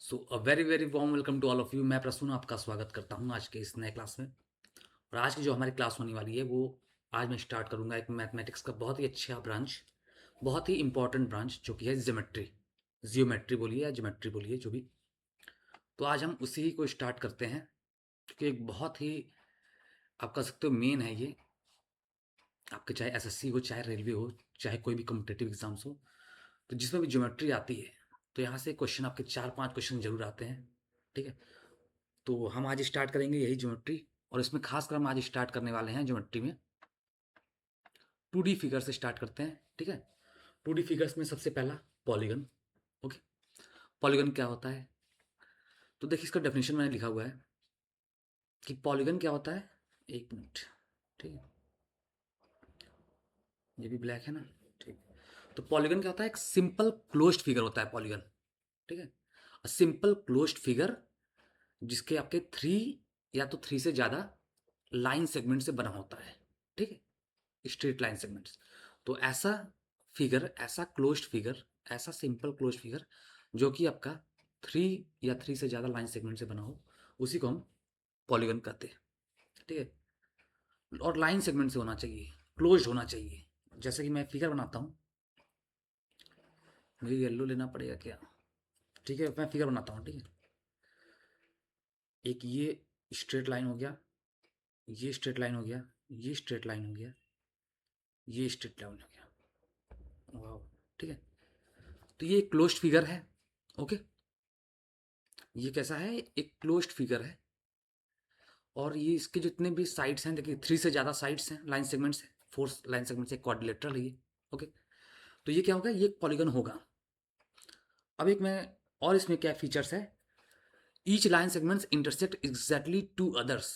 So a very very warm welcome to all of you. मैं प्रसून आपका स्वागत करता हूँ आज के इस नए क्लास में। और आज की जो हमारी क्लास होने वाली है वो आज मैं स्टार्ट करूँगा एक मैथमेटिक्स का बहुत ही अच्छा ब्रांच, बहुत ही इंपॉर्टेंट ब्रांच जो कि है ज्योमेट्री। जियोमेट्री बोलिए या ज्योमेट्री बोलिए जो भी। तो आज हम उसी को स्टार्ट करते हैं क्योंकि एक बहुत ही आप कह सकते हो मेन है ये। आपके चाहे एसएससी हो, चाहे रेलवे हो, चाहे कोई भी कॉम्पिटेटिव एग्जाम्स हो, तो जिसमें भी ज्योमेट्री आती है तो यहाँ से क्वेश्चन आपके 4-5 क्वेश्चन जरूर आते हैं। ठीक है, तो हम आज स्टार्ट करेंगे यही ज्योमेट्री। और इसमें खासकर हम आज स्टार्ट करने वाले हैं ज्योमेट्री में 2D फिगर से स्टार्ट करते हैं। ठीक है, 2D फिगर्स में सबसे पहला पॉलीगन। ओके, पॉलीगन क्या होता है? तो देखिए इसका डेफिनेशन मैंने लिखा हुआ है कि पॉलीगन क्या होता है। एक मिनट, ठीक है, ये भी ब्लैक है ना। ठीक, तो पॉलीगन क्या होता है? एक सिंपल क्लोज्ड फिगर होता है पॉलीगन। ठीक है, सिंपल क्लोज्ड फिगर जिसके आपके थ्री या तो थ्री से ज़्यादा लाइन सेगमेंट से बना होता है। ठीक है, स्ट्रेट लाइन सेगमेंट्स। तो ऐसा फिगर, ऐसा क्लोज्ड फिगर, ऐसा सिंपल क्लोज्ड फिगर जो कि आपका थ्री या थ्री से ज़्यादा लाइन सेगमेंट से बना हो, उसी को हम पॉलीगन कहते हैं। ठीक है, और लाइन सेगमेंट से होना चाहिए, क्लोज्ड होना चाहिए। जैसे कि मैं फिगर बनाता हूँ, मुझे येलो लेना पड़ेगा क्या? ठीक है, मैं फिगर बनाता हूँ। ठीक है, एक ये स्ट्रेट लाइन हो गया, ये स्ट्रेट लाइन हो गया, ये स्ट्रेट लाइन हो गया, ये स्ट्रेट लाइन हो गया। वाह, ठीक है, तो ये क्लोज्ड फिगर है। ओके, ये कैसा है? एक क्लोज्ड फिगर है। और ये इसके जितने भी साइड्स हैं, देखिए थ्री से ज़्यादा साइड्स हैं, लाइन सेगमेंट्स हैं, फोर लाइन सेगमेंट्स, एक क्वाड्रिलेटरल है ये। ओके, तो ये क्या होगा? ये एक पॉलीगन होगा। अब एक मैं और इसमें क्या फीचर्स है, each line segments intersect exactly two others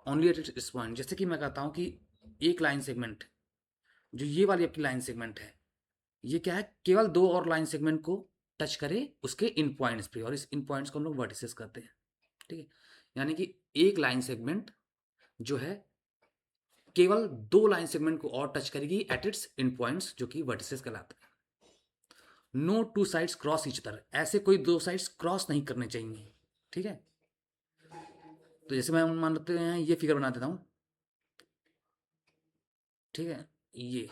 only at its point. जैसे कि मैं कहता हूँ कि एक लाइन सेगमेंट, जो ये वाली आपकी लाइन सेगमेंट है, ये क्या है? केवल दो और लाइन सेगमेंट को टच करे उसके इन पॉइंट्स पे, और इस इन पॉइंट्स को हम लोग वर्टिसेस कहते हैं। ठीक है, यानी कि एक लाइन सेगमेंट जो है केवल दो लाइन सेगमेंट को और टच करेगी एट इट्स इन पॉइंट्स, जो कि वर्टिसेस कहलाते हैं। No two sides cross each other, ऐसे कोई दो साइड्स क्रॉस नहीं करने चाहिए। ठीक है, तो जैसे मैं मान लेते हैं ये फिगर बना देता हूँ। ठीक है, ये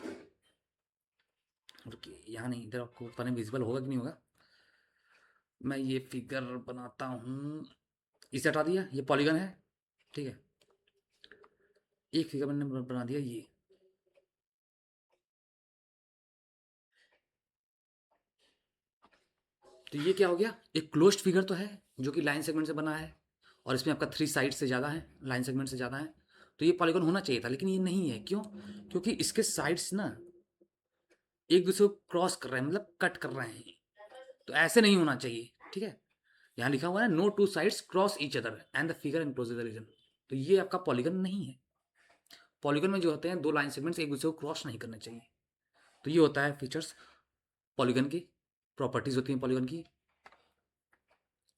रुकिए, यहाँ नहीं, इधर आपको पता नहीं विजिबल होगा कि नहीं होगा। मैं ये फिगर बनाता हूँ, इसे हटा दिया, ये पॉलीगन है। ठीक है, एक फिगर मैंने बना दिया ये। तो ये क्या हो गया? एक क्लोज्ड फिगर तो है जो कि लाइन सेगमेंट से बना है, और इसमें आपका थ्री साइड से ज़्यादा है, लाइन सेगमेंट से ज़्यादा है। तो ये पॉलीगन होना चाहिए था, लेकिन ये नहीं है। क्यों? क्योंकि इसके साइड्स ना एक दूसरे को क्रॉस कर रहे हैं, मतलब कट कर रहे हैं। तो ऐसे नहीं होना चाहिए। ठीक है, यहाँ लिखा हुआ है no two sides cross each other and the figure encloses the region. तो ये आपका पॉलीगन नहीं है। पॉलीगन में जो होते हैं दो लाइन सेगमेंट्स एक दूसरे को क्रॉस नहीं करने चाहिए। तो ये होता है फीचर्स पॉलीगन की, प्रॉपर्टीज होती हैं पॉलीगन की।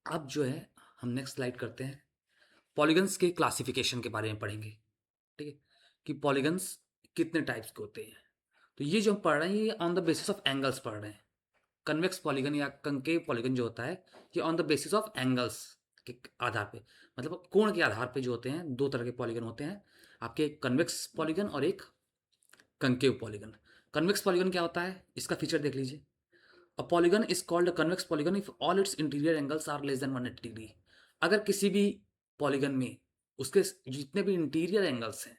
अब जो है हम नेक्स्ट स्लाइड करते हैं, पॉलीगन्स के क्लासिफिकेशन के बारे में पढ़ेंगे। ठीक है, कि पॉलीगन्स कितने टाइप्स के होते हैं। तो ये जो हम पढ़ रहे हैं ये on the basis of angles पढ़ रहे हैं। कन्वेक्स पॉलीगन या कंकेव पॉलीगन जो होता है, ये on the basis of angles के आधार पे, मतलब कोण के आधार पे जो होते हैं, दो तरह के पॉलीगन होते हैं आपके, एक कन्वेक्स पॉलीगन और एक कंकेव पॉलीगन। कन्वेक्स पॉलीगन क्या होता है, इसका फीचर देख लीजिए। A polygon is called a convex polygon if all its interior angles are less than 180 degree. अगर किसी भी पॉलीगन में उसके जितने भी इंटीरियर एंगल्स हैं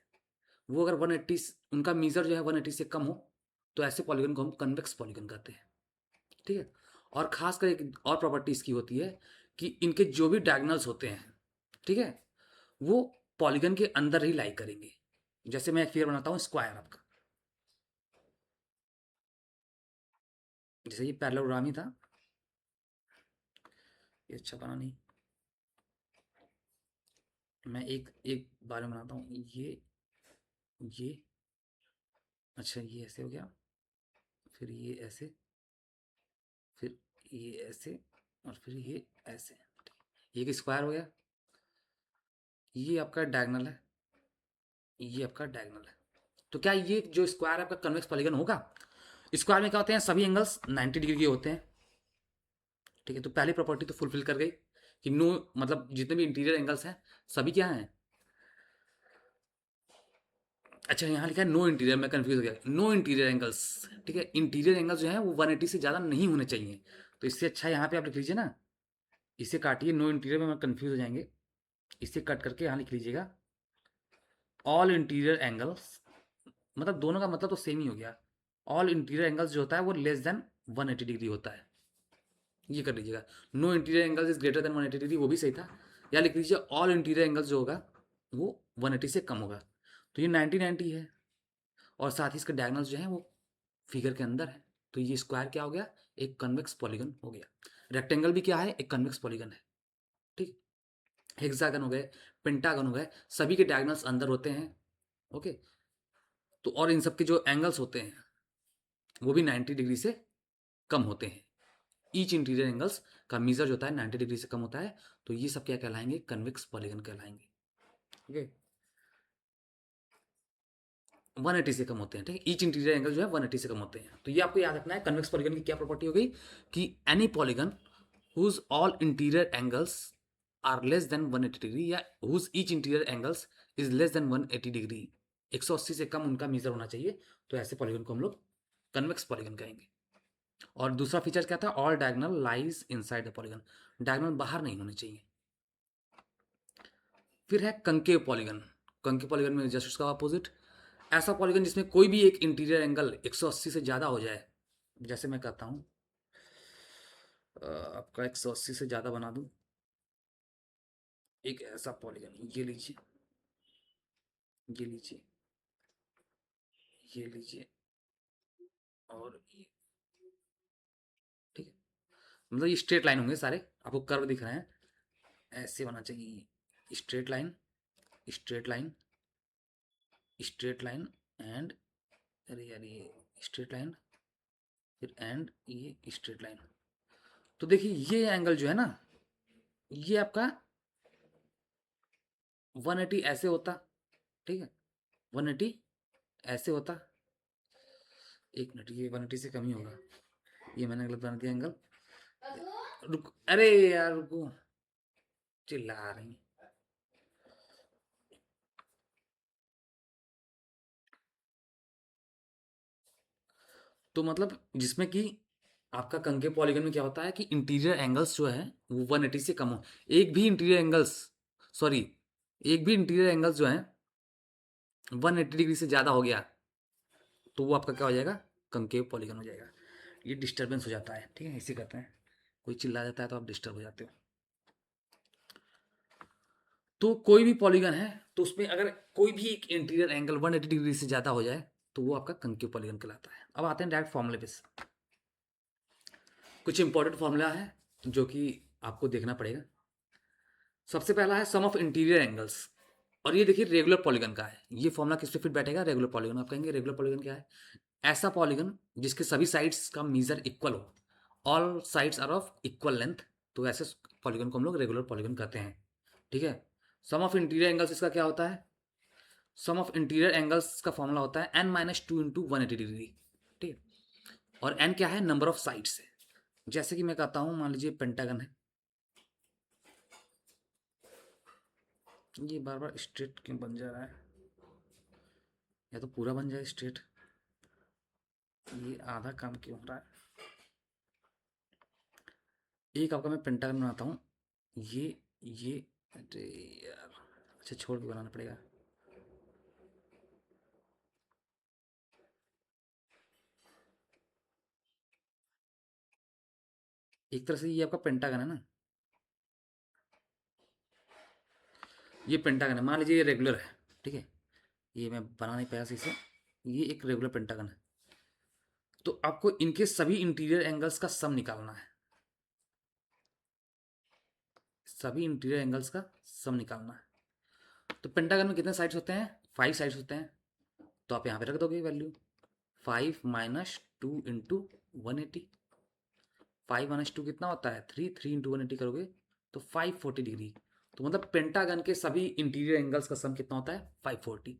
वो अगर 180, उनका मीजर जो है 180 से कम हो, तो ऐसे पॉलीगन को हम कन्वेक्स पॉलीगन कहते हैं। ठीक है, और खासकर एक और प्रॉपर्टी इसकी होती है कि इनके जो भी डायगोनल्स होते हैं, ठीक है, वो पॉलीगन के अंदर ही लाई करेंगे। जैसे मैं एक फिगर बनाता हूँ स्क्वायर आपका, जैसे ये पैरेललोग्राम ही था, ये अच्छा बना नहीं। मैं एक एक बार में बनाता हूँ, ये अच्छा, ये ऐसे हो गया, फिर ये ऐसे, फिर ये ऐसे, और फिर ये ऐसे। ये एक स्क्वायर हो गया। ये आपका डायगोनल है, ये आपका डायगोनल है। तो क्या ये जो स्क्वायर आपका कन्वेक्स पॉलीगन होगा? स्क्वायर में क्या होते हैं? सभी एंगल्स 90 डिग्री के होते हैं। ठीक है, तो पहली प्रॉपर्टी तो फुलफिल कर गई। कि नो मतलब जितने भी इंटीरियर एंगल्स हैं सभी क्या हैं। अच्छा यहाँ लिखा है नो इंटीरियर, मैं कंफ्यूज हो गया, नो इंटीरियर एंगल्स। ठीक है, इंटीरियर एंगल्स जो है वो 180 से ज़्यादा नहीं होने चाहिए। तो इससे अच्छा यहाँ पे आप लिख लीजिए ना, इसे काटिए, नो इंटीरियर में कंफ्यूज हो जाएंगे, इसे कट करके यहाँ लिख लीजिएगा ऑल इंटीरियर एंगल्स, मतलब दोनों का मतलब तो सेम ही हो गया। ऑल इंटीरियर एंगल्स जो होता है वो लेस देन 180 डिग्री होता है, ये कर लीजिएगा। No interior angles is greater than 180 degree, वो भी सही था। या लिख लीजिए ऑल इंटीरियर एंगल्स जो होगा वो 180 से कम होगा। तो ये 90-90 है, और साथ ही इसके डायगोनल्स जो हैं वो फिगर के अंदर है। तो ये स्क्वायर क्या हो गया, एक कन्वेक्स पॉलीगन हो गया। रेक्टेंगल भी क्या है, एक कन्वेक्स पॉलीगन है। ठीक, हेक्सागन हो गए, पेंटागन हो गए, सभी के डायगोनल्स अंदर होते हैं। ओके, तो और इन सब के जो एंगल्स होते हैं वो भी 90 डिग्री से कम होते हैं। ईच इंटीरियर एंगल्स का मीजर जो होता है 90 डिग्री से कम होता है। तो ये सब क्या कहलाएंगे, कन्वेक्स पॉलीगन कहलाएंगे। ओके, 180 से कम होते हैं। ठीक है, ईच इंटीरियर एंगल जो है 180 से कम होते हैं। तो ये आपको याद रखना है। कन्वेक्स पॉलीगन की क्या प्रॉपर्टी हो गई कि any polygon whose all interior angles are less than 180 degree, या whose each interior angles is less than 180 degree, 180 से कम उनका मीजर होना चाहिए। तो ऐसे पॉलीगन को हम लोग कन्वेक्स पॉलीगन कहेंगे। और दूसरा फीचर क्या था, all diagonal lies inside the polygon, diagonal बाहर नहीं होने चाहिए। फिर है कंकेव पॉलीगन। कंकेव पॉलीगन में जस्ट उसका अपोजिट, ऐसा पॉलीगन जिसमें कोई भी एक इंटीरियर एंगल 180 से ज़्यादा हो जाए। जैसे मैं कहता हूँ आपका 180 से ज़्यादा बना दूँ एक ऐसा पॉलीगन, ये लीजिए, ये लीजिए, ये लीजिए, और ये। ठीक है, मतलब ये स्ट्रेट लाइन होंगे सारे, आपको कर्व दिख रहे हैं, ऐसे होना चाहिए, straight line, straight line, straight line and, अरे यार ये स्ट्रेट लाइन, फिर एंड ये स्ट्रेट लाइन। तो देखिए ये एंगल जो है ना, ये आपका 180 ऐसे होता। ठीक है, 180 ऐसे होता। एक मिनट, ये 180 से कम ही होगा, ये मैंने गलत बना दिया एंगल। रुक, अरे यार रुको, चिल्ला रही हैं। तो मतलब जिसमें कि आपका कंकेव पॉलीगन में क्या होता है कि इंटीरियर एंगल्स जो है वो 180 से कम हो। एक भी इंटीरियर एंगल्स, सॉरी, एक भी इंटीरियर एंगल्स जो है 180 डिग्री से ज़्यादा हो गया तो वो आपका क्या हो जाएगा, कंकेव पॉलीगन हो जाएगा। ये डिस्टर्बेंस हो जाता है। ठीक है, इसी कहते हैं, कोई चिल्ला जाता है तो आप डिस्टर्ब हो जाते हो। तो कोई भी पॉलीगन है तो उसमें अगर कोई भी एक इंटीरियर एंगल 180 डिग्री से ज़्यादा हो जाए तो वो आपका कंकेव पॉलीगन कहलाता है। अब आते हैं डायरेक्ट फॉर्मूले पे। कुछ इंपॉर्टेंट फॉर्मूला है जो कि आपको देखना पड़ेगा। सबसे पहला है सम ऑफ इंटीरियर एंगल्स, और ये देखिए रेगुलर पॉलीगन का है। ये फॉर्मूला किस पे फिट बैठेगा, रेगुलर पॉलीगन। आप कहेंगे रेगुलर पॉलीगन क्या है, ऐसा पॉलीगन जिसके सभी साइड्स का मीजर इक्वल हो, all sides are of equal length, तो ऐसे पॉलीगन को हम लोग रेगुलर पॉलीगन कहते हैं। ठीक है, सम ऑफ इंटीरियर एंगल्स इसका क्या होता है, सम ऑफ इंटीरियर एंगल्स का फॉर्मूला होता है n-2 × 180 डिग्री। ठीक है, और n क्या है, नंबर ऑफ साइड्स है। जैसे कि मैं कहता हूँ, मान लीजिए पेंटागन है, ये बार बार स्ट्रेट क्यों बन जा रहा है, या तो पूरा बन जाए स्ट्रेट, ये आधा काम क्यों हो रहा है। एक आपका मैं पेंटागन बनाता हूँ, ये अरे यार, अच्छा छोड़ के बनाना पड़ेगा। एक तरह से ये आपका पेंटागन है ना, ये पेंटागन है, मान लीजिए ये रेगुलर है। ठीक है, ये मैं बना नहीं पाया सही से, ये एक रेगुलर पेंटागन है। तो आपको इनके सभी इंटीरियर एंगल्स का सम निकालना है, सभी इंटीरियर एंगल्स का सम निकालना है। तो पेंटागन में कितने साइड्स होते हैं, 5 साइड्स होते हैं। तो आप यहाँ पे रख दोगे वैल्यू 5 - 2 × 180। 5 - 2 कितना होता है, 3, 3 × 180 करोगे तो 540 डिग्री। तो मतलब पेंटागन के सभी इंटीरियर एंगल्स का सम कितना होता है, 540।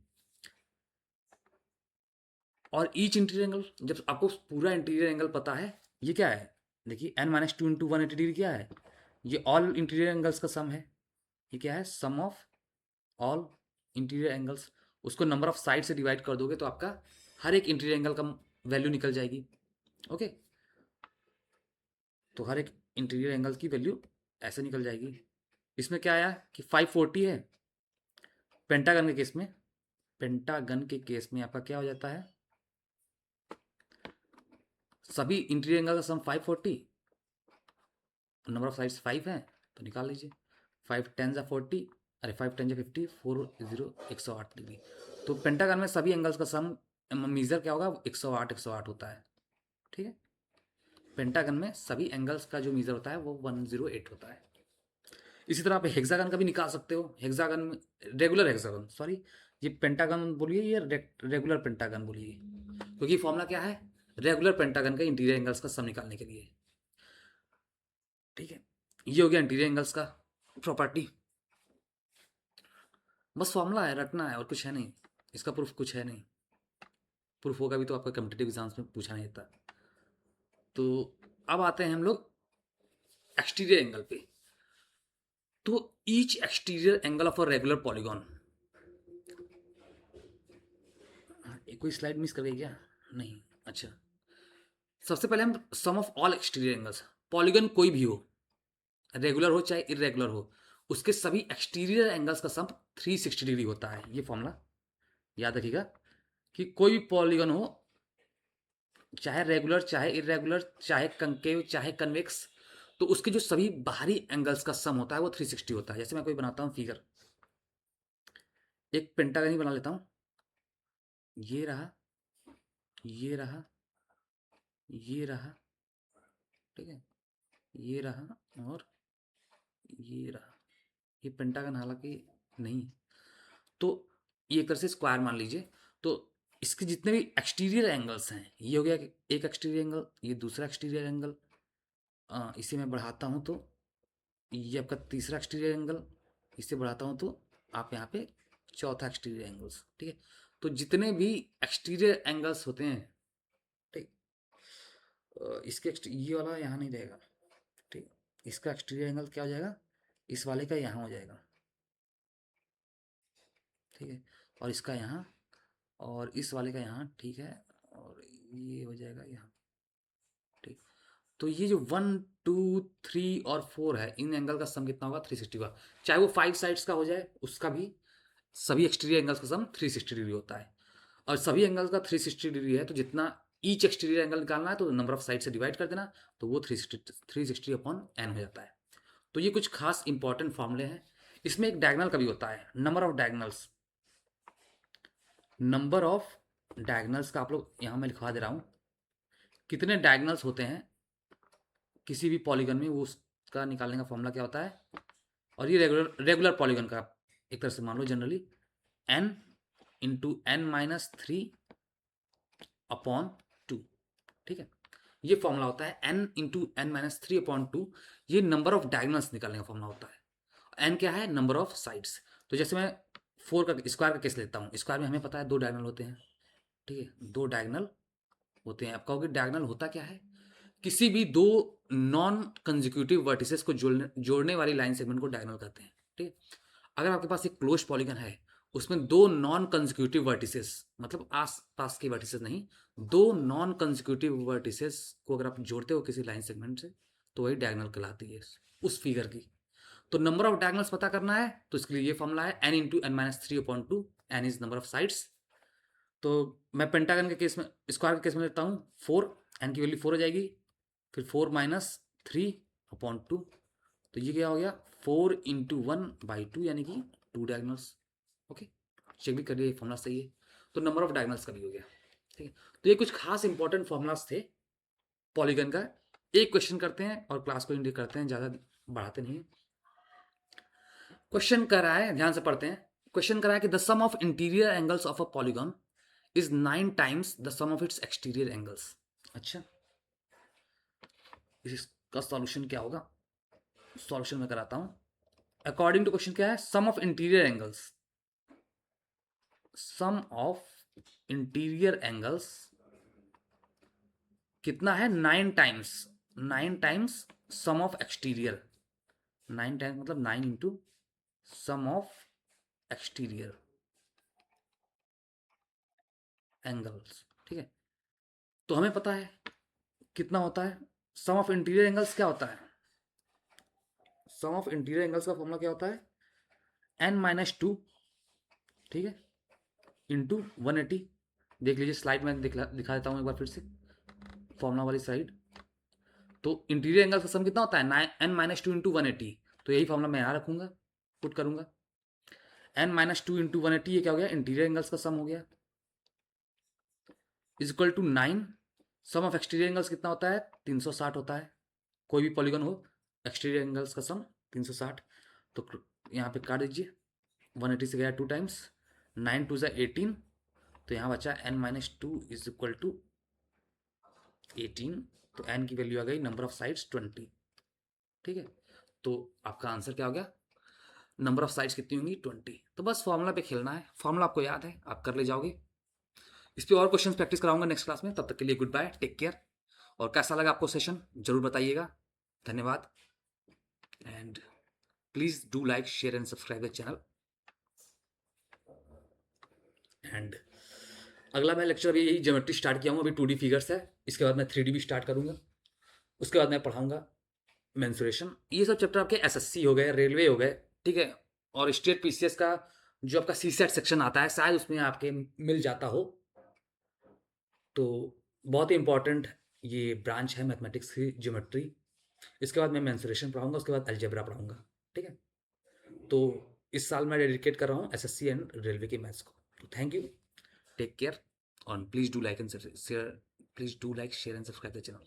और ईच इंटीरियर एंगल, जब आपको पूरा इंटीरियर एंगल पता है, ये क्या है, देखिए n - 2 × 180 डिग्री क्या है, ये ऑल इंटीरियर एंगल्स का सम है। ये क्या है? Sum of all interior angles. उसको नंबर ऑफ साइड से डिवाइड कर दोगे तो आपका हर एक इंटीरियर एंगल का वैल्यू निकल जाएगी। ओके, तो हर एक इंटीरियर एंगल की वैल्यू ऐसे निकल जाएगी। इसमें क्या आया कि 540 है। पेंटागन के केस में, पेंटागन के केस में आपका क्या हो जाता है? सभी इंटीरियर एंगल का सम 540, नंबर ऑफ साइड्स 5 है तो निकाल लीजिए। 5 10 40, अरे 5 10 50, 4 0 108 डिग्री। तो पेंटागन में सभी एंगल्स का सम मीजर क्या होगा? 108 होता है। ठीक है, पेंटागन में सभी एंगल्स का जो मीजर होता है वो 108 होता है। इसी तरह आप हेक्सागन का भी निकाल सकते हो। हेक्सागन में, रेगुलर हेक्सागन, सॉरी, ये पेंटागन बोलिए, ये रेगुलर पेंटागन बोलिए, क्योंकि फॉर्मूला क्या है? रेगुलर पेंटागन का इंटीरियर एंगल्स का सम निकालने के लिए। ठीक है, ये हो गया इंटीरियर एंगल्स का प्रॉपर्टी। बस फॉर्मूला है, रटना है और कुछ है नहीं। इसका प्रूफ कुछ है नहीं। प्रूफ होगा भी तो आपका कॉम्पिटिटिव एग्जाम्स में पूछा नहीं जाता। तो अब आते हैं हम लोग एक्सटीरियर एंगल पे। तो each exterior angle of a regular polygon, कोई स्लाइड मिस कर गई क्या? नहीं, अच्छा। सबसे पहले हम sum of all exterior angles, polygon कोई भी हो, रेगुलर हो चाहे इरेगुलर हो, उसके सभी एक्सटीरियर एंगल्स का सम 360 डिग्री होता है। ये फॉर्मूला याद रखिएगा कि कोई भी पॉलीगन हो, चाहे रेगुलर चाहे इरेगुलर, चाहे कंकेव चाहे कन्वेक्स, तो उसके जो सभी बाहरी एंगल्स का सम होता है वो 360 होता है। जैसे मैं कोई बनाता हूँ फिगर, एक पेंटागन ही बना लेता हूँ। ये रहा, ये रहा, ये रहा, ठीक है, ये रहा और ये रहा। ये पेंटागन हालांकि नहीं, तो ये एक तरह से स्क्वायर मान लीजिए। तो इसके जितने भी एक्सटीरियर एंगल्स हैं, ये हो गया एक एक्सटीरियर एंगल, ये दूसरा एक्सटीरियर एंगल, इसे मैं बढ़ाता हूँ तो ये आपका तीसरा एक्सटीरियर एंगल, इसे बढ़ाता हूँ तो आप यहाँ पे चौथा एक्सटीरियर एंगल्स। ठीक है, तो जितने भी एक्सटीरियर एंगल्स होते हैं, ठीक, इसके ये वाला यहाँ नहीं रहेगा। ठीक, इसका एक्सटीरियर एंगल क्या हो जाएगा? इस वाले का यहाँ हो जाएगा। ठीक है, और इसका यहाँ, और इस वाले का यहाँ। ठीक है, और ये हो जाएगा यहाँ। ठीक, तो ये जो 1 2 3 और 4 है, इन एंगल का सम कितना होगा? 360 का। चाहे वो 5 साइड्स का हो जाए, उसका भी सभी एक्सटीरियर एंगल्स का सम 360 डिग्री होता है। और सभी एंगल्स का 360 डिग्री है तो जितना ईच एक्सटीरियर एंगल निकालना है तो नंबर ऑफ साइड से डिवाइड कर देना, तो वो 360 अपॉन एन हो जाता है। तो ये कुछ खास इंपॉर्टेंट फॉर्मूले हैं। इसमें एक डायगनल का भी होता है, number of diagonals. Number of diagonals का आप लोग यहाँ मैं लिखवा दे रहा हूँ, कितने डायगनल्स होते हैं किसी भी पॉलीगन में, वो उसका निकालने का फॉर्मूला क्या होता है। और ये रेगुलर रेगुलर पॉलीगन का एक तरह से मान लो generally, n into n minus 3 upon 2। ठीक है, ये फॉर्मूला होता है n into n minus 3 upon 2। ये नंबर ऑफ डायगनल्स निकालने का फॉर्मूला होता है। एन क्या है? Number of sides. तो जैसे मैं 4 का स्क्वायर का केस लेता हूँ, स्क्वायर में हमें पता है 2 डायगनल होते हैं। ठीक है, 2 डायगनल होते हैं। आप कहोगे डायगनल होता क्या है? किसी भी दो नॉन कंजिक्यूटिव वर्टिसेस को जोड़ने वाली लाइन सेगमेंट को डायगोनल कहते हैं। ठीक है, अगर आपके पास एक क्लोज पॉलीगन है, उसमें दो नॉन कंजिक्यूटिव वर्टिसेस, मतलब आस पास के वर्टिसेस नहीं, दो नॉन कंजिक्यूटिव वर्टिसेस को अगर आप जोड़ते हो किसी लाइन सेगमेंट से, तो वही डायगोनल कहलाती है उस फिगर की। तो नंबर ऑफ डायगोनल्स पता करना है तो इसके लिए ये फॉर्मूला है n into n minus 3 upon 2। N is number of sides. तो मैं पेंटागन के केस में, स्क्वायर के केस में लेता हूँ 4, एन की वैल्यू 4 हो जाएगी, फिर 4 माइनस 3 अपॉन 2। तो ये क्या हो गया? 4 इंटू 1/2, यानी कि 2 डायगनल्स। ओके, चेक भी करिए फॉर्मूला सही है। तो नंबर ऑफ डायगनल्स का भी हो गया। ठीक है, तो ये कुछ खास इंपॉर्टेंट फॉर्मूलाज थे पॉलीगन का। एक क्वेश्चन करते हैं और क्लास को इंडिकेट करते हैं, ज़्यादा बढ़ाते नहीं। क्वेश्चन कर रहा है, ध्यान से पढ़ते हैं। क्वेश्चन कर रहा है कि the sum of interior angles of a polygon is 9 times the sum of its exterior angles. अच्छा, इसका सॉल्यूशन क्या होगा? सॉल्यूशन में कराता हूं। अकॉर्डिंग टू क्वेश्चन क्या है? Sum of interior angles, sum of interior angles कितना है? 9 times, 9 times sum of exterior. 9 times मतलब 9 into sum of exterior angles, ठीक है। तो हमें पता है कितना होता है सम ऑफ इंटीरियर एंगल्स, क्या होता है सम ऑफ इंटीरियर एंगल्स का फॉर्मूला क्या होता है n-2, ठीक है, इंटू 180। देख लीजिए स्लाइड में दिखा देता हूँ एक बार फिर से फॉर्मूला वाली स्लाइड। तो इंटीरियर एंगल का सम कितना होता है n-2 इंटू 180। तो यही फॉर्मूला मैं यहाँ रखूंगा, पुट करूंगा n-2 इंटू 180, ये क्या हो गया इंटीरियर एंगल्स का सम हो गया, is equal to 9। Sum of exterior angles कितना होता है 360 होता है, कोई भी पॉलीगन हो एक्सटीरियर एंगल्स का सम 360। तो यहाँ पे काट दीजिए, 180 से गया 2 टाइम्स, 9 2 18, तो यहाँ बचा n-2 इज इक्वल टू 18। तो n की वैल्यू आ गई नंबर ऑफ साइड्स 20, ठीक है। तो आपका आंसर क्या हो गया, नंबर ऑफ साइड्स कितनी होंगी 20। तो बस फॉर्मूला पे खेलना है, फॉर्मूला आपको याद है, आप कर ले जाओगे। इस पे और क्वेश्चन प्रैक्टिस कराऊंगा नेक्स्ट क्लास में, तब तक के लिए गुड बाय, टेक केयर। और कैसा लगा आपको सेशन जरूर बताइएगा, धन्यवाद। And please do like share and subscribe the channel. And अगला मैं लेक्चर अभी यही ज्योमेट्री स्टार्ट किया हूँ, अभी 2D फिगर्स है, इसके बाद मैं 3D भी स्टार्ट करूंगा, उसके बाद मैं पढ़ाऊंगा मेंसुरेशन। ये सब चैप्टर आपके एसएससी हो गए, रेलवे हो गए, ठीक है। और स्टेट पीसीएस का जो आपका सीसेट सेक्शन आता है शायद उसमें आपके मिल जाता हो। तो बहुत ही इंपॉर्टेंट ये ब्रांच है मैथमेटिक्स की, ज्योमेट्री। इसके बाद मैं मेंसुरेशन पढ़ाऊंगा, उसके बाद अलजेब्रा पढ़ाऊंगा, ठीक है। तो इस साल मैं डेडिकेट कर रहा हूँ एसएससी एंड रेलवे के मैथ्स को। तो थैंक यू, टेक केयर, और please do like and share, please do like share and subscribe the channel.